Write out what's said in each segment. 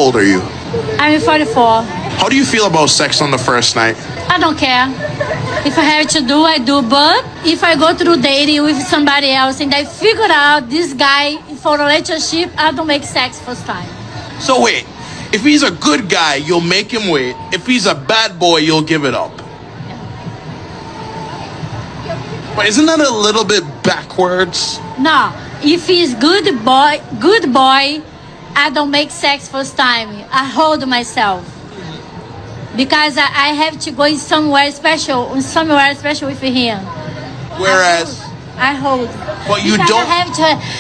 old are you? I'm 44. How do you feel about sex on the first night? I don't care. If I have to do, I do. But if I go through dating with somebody else and I figure out this guy for a relationship, I don't make sex first time. So wait, if he's a good guy, you'll make him wait. If he's a bad boy, you'll give it up. But isn't that a little bit backwards? No, if he's good boy, I don't make sex first time. I hold myself. Because I have to go somewhere special with him. Whereas I hold. But you Because don't.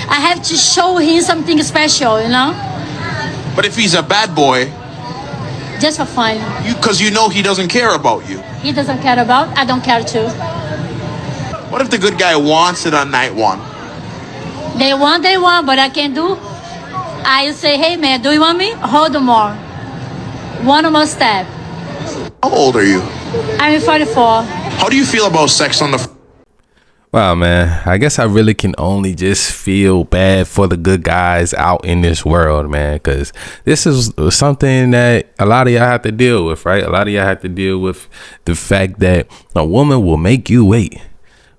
I have to show him something special, you know? But if he's a bad boy, Just for fun. because you know he doesn't care about you. He doesn't care about, I don't care too. What if the good guy wants it on night one? They want, but I can do. I say, hey man, do you want me? Hold more. One more step. How old are you? I'm 44. How do you feel about sex on the Wow, man. I guess I really can only just feel bad for the good guys out in this world, man, because this is something that a lot of y'all have to deal with, right? A lot of y'all have to deal with the fact that a woman will make you wait.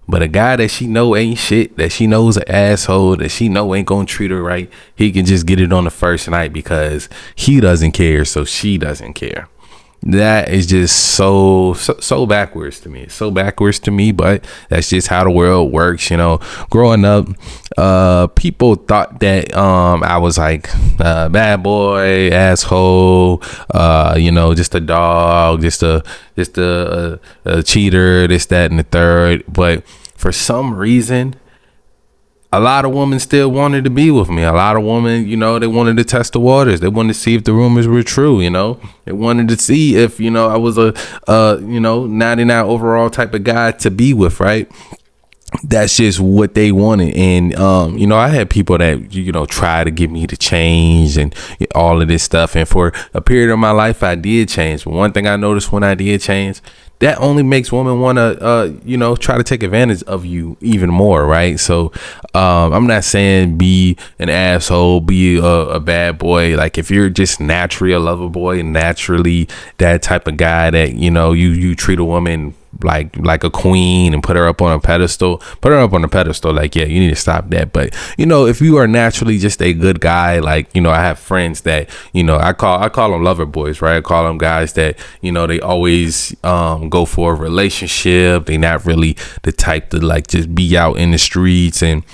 But a guy that she know ain't shit, that she knows an asshole, that she know ain't gonna treat her right, he can just get it on the first night because he doesn't care, so she doesn't care. That is just so backwards to me. It's so backwards to me, but that's just how the world works. You know, growing up, people thought that I was like bad boy, asshole, just a dog, just a cheater, this, that, and the third. But for some reason, a lot of women still wanted to be with me. A lot of women, they wanted to test the waters. They wanted to see if the rumors were true. They wanted to see if, I was a 99 overall type of guy to be with, right? That's just what they wanted. And, I had people that, try to get me to change and all of this stuff. And for a period of my life, I did change. But one thing I noticed when I did change, that only makes women want to, try to take advantage of you even more. Right. So I'm not saying be an asshole, be a bad boy. Like if you're just naturally a lover boy, naturally that type of guy that, you treat a woman like a queen and put her up on a pedestal, like, yeah, you need to stop that. But if you are naturally just a good guy, like, I have friends that, I call them lover boys, right? I call them guys that, they always go for a relationship. They not really the type to like just be out in the streets and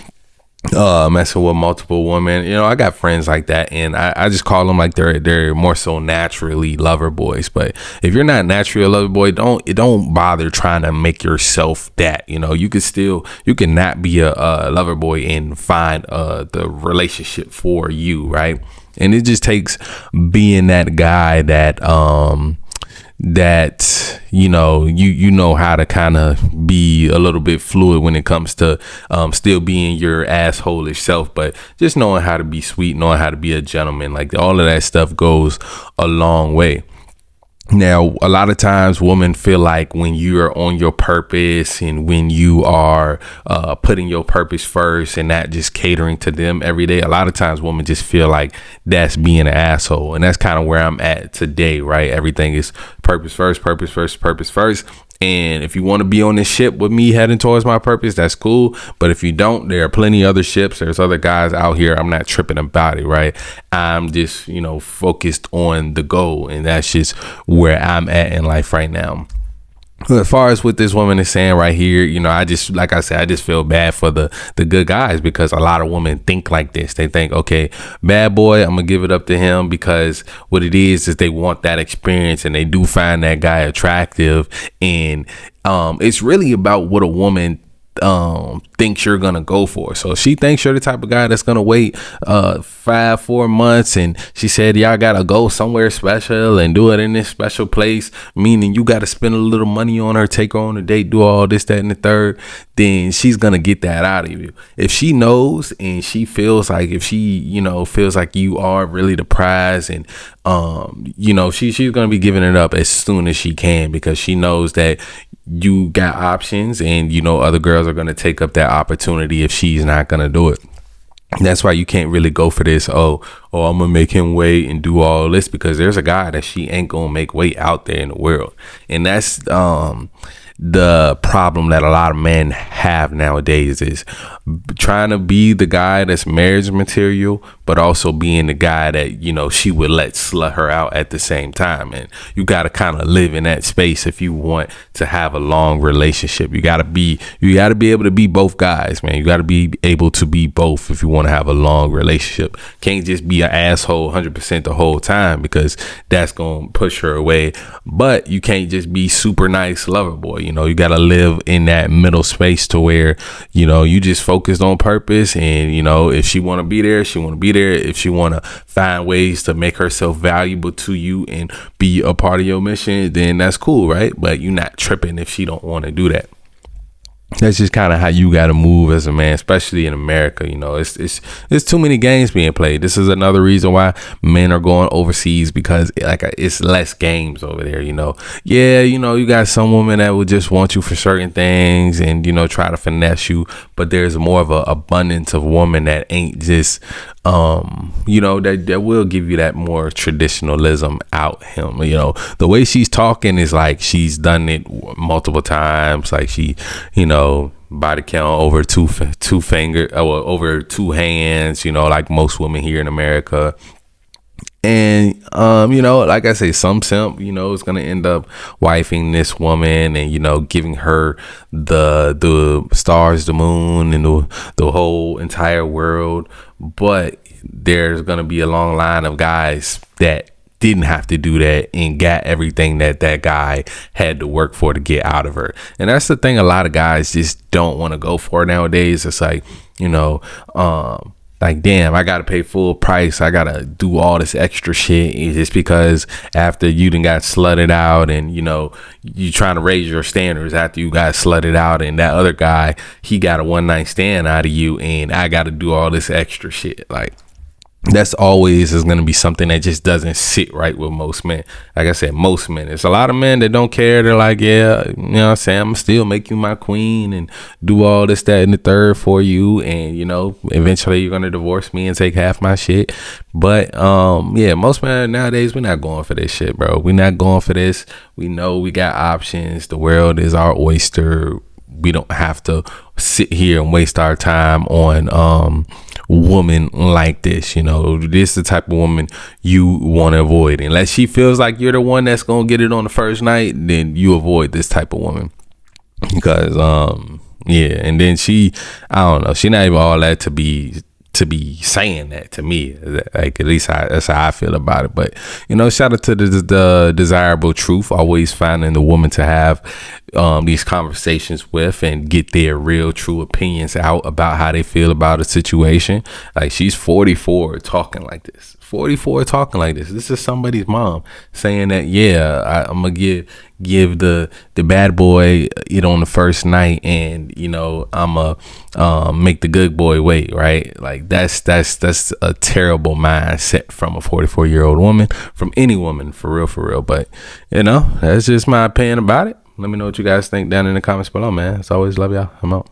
messing with multiple women. I got friends like that, and I just call them like they're more so naturally lover boys. But if you're not naturally a lover boy, don't bother trying to make yourself that. You can not be a lover boy and find the relationship for you, right? And it just takes being that guy that you know how to kind of be a little bit fluid when it comes to still being your asshole-ish self, but just knowing how to be sweet, knowing how to be a gentleman, like all of that stuff goes a long way. Now, a lot of times women feel like when you're on your purpose and when you are putting your purpose first and not just catering to them every day, a lot of times women just feel like that's being an asshole. And that's kind of where I'm at today, right? Everything is purpose first, purpose first, purpose first. And if you want to be on this ship with me heading towards my purpose, that's cool. But if you don't, there are plenty other ships. There's other guys out here. I'm not tripping about it, right? I'm just, focused on the goal. And that's just where I'm at in life right now. As far as what this woman is saying right here, I just feel bad for the good guys, because a lot of women think like this. They think, okay, bad boy, I'm gonna give it up to him, because what it is they want that experience and they do find that guy attractive. And it's really about what a woman thinks you're gonna go for. So she thinks you're the type of guy that's gonna wait 4 months, and she said y'all gotta go somewhere special and do it in this special place, meaning you gotta spend a little money on her, take her on a date, do all this, that, and the third. Then she's gonna get that out of you. If she knows and she feels like, if she feels like you are really the prize, and she's gonna be giving it up as soon as she can, because she knows that you got options, and other girls are going to take up that opportunity if she's not going to do it. That's why you can't really go for this. Oh, I'm gonna make him wait and do all this, because there's a guy that she ain't gonna make wait out there in the world. And that's the problem that a lot of men have nowadays, is trying to be the guy that's marriage material, but also being the guy that, you know, she would let slut her out at the same time. And you got to kind of live in that space if you want to have a long relationship. You got to be able to be both guys, man. You got to be able to be both if you want to have a long relationship. Can't just be an asshole 100% the whole time, because that's going to push her away. But you can't just be super nice lover boy. You know, you got to live in that middle space to where, you know, you just focused on purpose. And, you know, if she want to be there, she want to be there. If she want to find ways to make herself valuable to you and be a part of your mission, then that's cool, right? But you're not tripping if she don't want to do that. That's just kind of how you got to move as a man, especially in America. You know, it's too many games being played. This is another reason why men are going overseas, because like it's less games over there. You know, yeah, you know, you got some women that will just want you for certain things and, you know, try to finesse you, but there's more of an abundance of women that ain't just you know, that will give you that more traditionalism out him. You know, the way she's talking is like she's done it multiple times. Like she, you know, body count over two finger, or over two hands, you know, like most women here in America. And you know, like I say, some simp, you know, is gonna end up wifing this woman and, you know, giving her the stars, the moon, and the whole entire world. But there's gonna be a long line of guys that didn't have to do that and got everything that guy had to work for to get out of her. And that's the thing a lot of guys just don't want to go for nowadays. It's like, you know, like, damn, I gotta pay full price. I gotta do all this extra shit just because after you done got slutted out, and, you know, you trying to raise your standards after you got slutted out, and that other guy, he got a one night stand out of you, and I gotta do all this extra shit. Like, that's always is going to be something that just doesn't sit right with most men. Like I said, most men. There's a lot of men that don't care. They're like, yeah, you know what I'm saying, I'm going to still make you my queen and do all this, that, and the third for you. And, you know, eventually you're going to divorce me and take half my shit. But, yeah, most men nowadays, we're not going for this shit, bro. We're not going for this. We know we got options. The world is our oyster. We don't have to sit here and waste our time on woman like this. You know, this is the type of woman you want to avoid. Unless she feels like you're the one that's gonna get it on the first night, then you avoid this type of woman. Because yeah, and then I don't know, she not even all that to be saying that to me. Like, at least that's how I feel about it. But, you know, shout out to the desirable truth, always finding the woman to have these conversations with and get their real true opinions out about how they feel about a situation. Like, she's 44 talking like this. 44 talking like this. This is somebody's mom saying that, yeah, I'm gonna give the bad boy it on the first night, and, you know, I'm gonna make the good boy wait, right? Like, that's a terrible mindset from a 44-year-old woman, from any woman, for real. But, you know, that's just my opinion about it. Let me know what you guys think down in the comments below, man. As always, love y'all. I'm out.